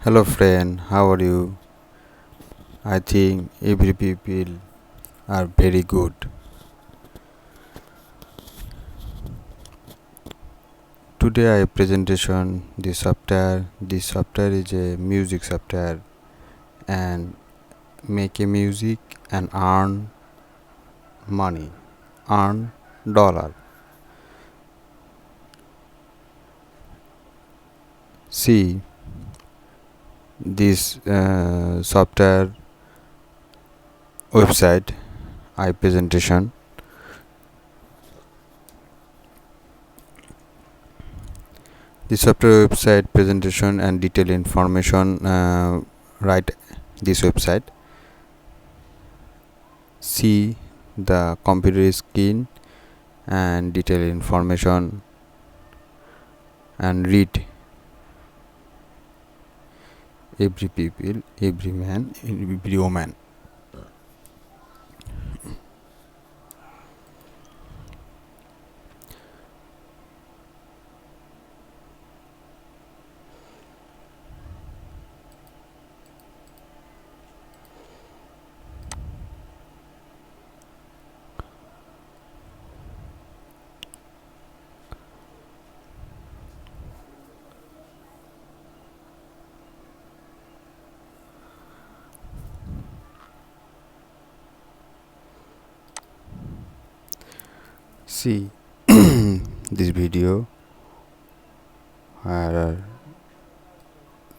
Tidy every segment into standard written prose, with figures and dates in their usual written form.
Hello friend, how are you? I think every people are very good. Today I presentation this software. This software is a music software and make a music and earn money, earn dollar. See this software website I presentation. The software website presentation and detailed information write this website. See the computer screen and detailed information and read every people, every man, every woman. See this video are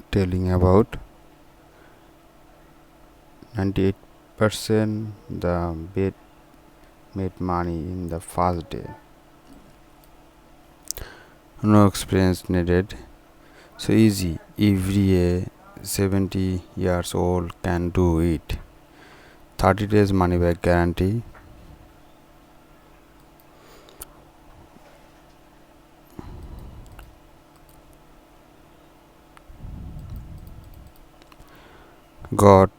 telling about 98% the bet made money in the first day. No experience needed. So easy. Every 70 years old can do it. 30 days money back guarantee. Got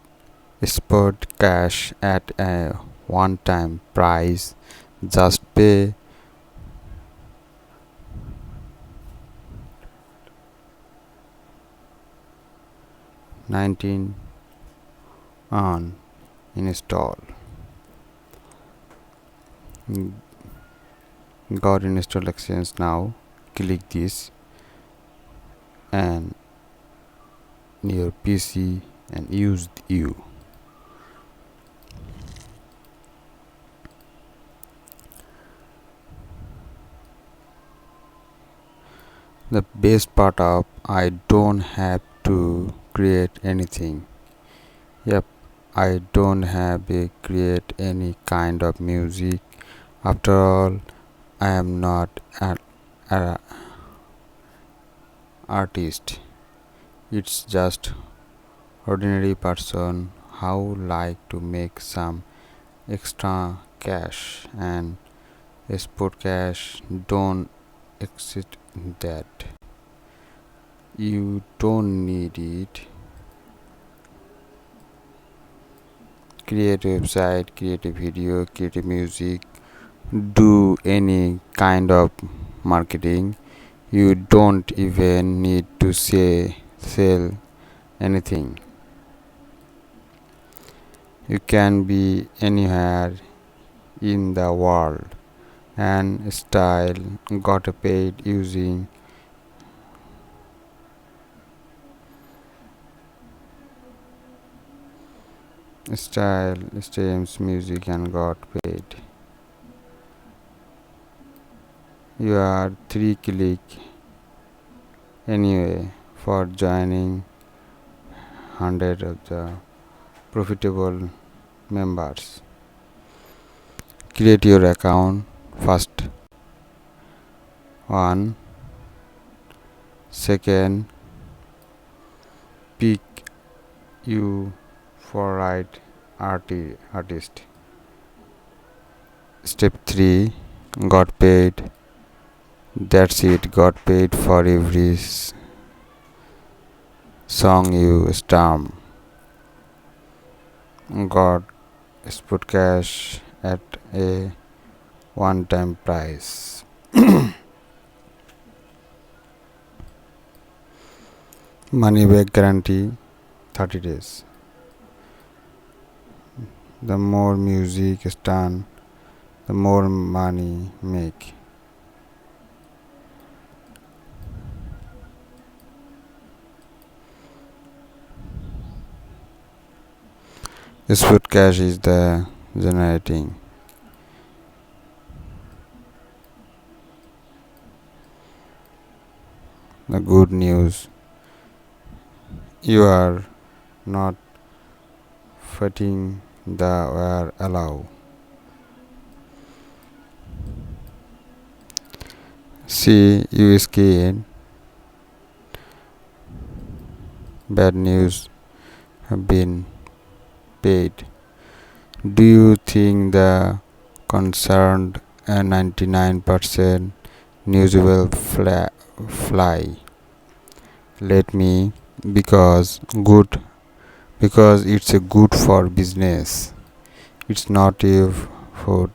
Spoticash at a one-time price. Just pay $19 on install. Got install exchange now. Click this and your PC and use you. The best part of I don't have to create anything. Yep, I don't have to create any kind of music. After all, I am not an artist. It's just ordinary person how like to make some extra cash, and Spoticash don't exist that. You don't need it. Create a website, create a video, create a music, do any kind of marketing. You don't even need to sell anything. You can be anywhere in the world and style got paid using style streams music and got paid. You are 3 click anyway for joining 100 of the profitable members. Create your account first one. Second, pick you for right artist. Step 3, got paid. That's it, got paid for every song you stream. Got Spoticash at a one-time price. Money back guarantee 30 days. The more music is done, the more money make. Spoticash is the generating. The good news, you are not fighting the were allow. See you skin. Bad news have been paid. Do you think the concerned 99% news will fly? Let me because it's a good for business. It's not a for.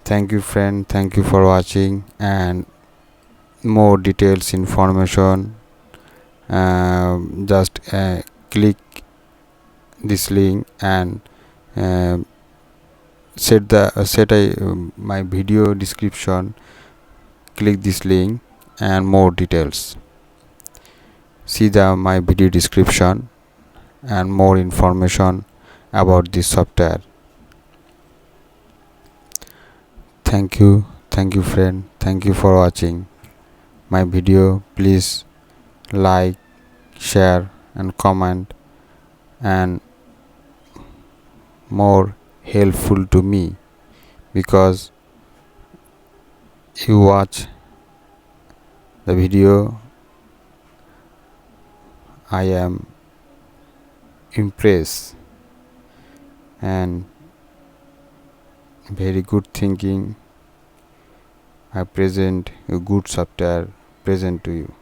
Thank you, friend. Thank you for watching, and more details information. Just click this link and uh, set my video description. Click this link and more details. See my video description and more information about this software. Thank you friend, thank you for watching my video. Please like, share and comment, and more helpful to me because you watch the video. I am impressed and very good thinking. I present a good software present to you.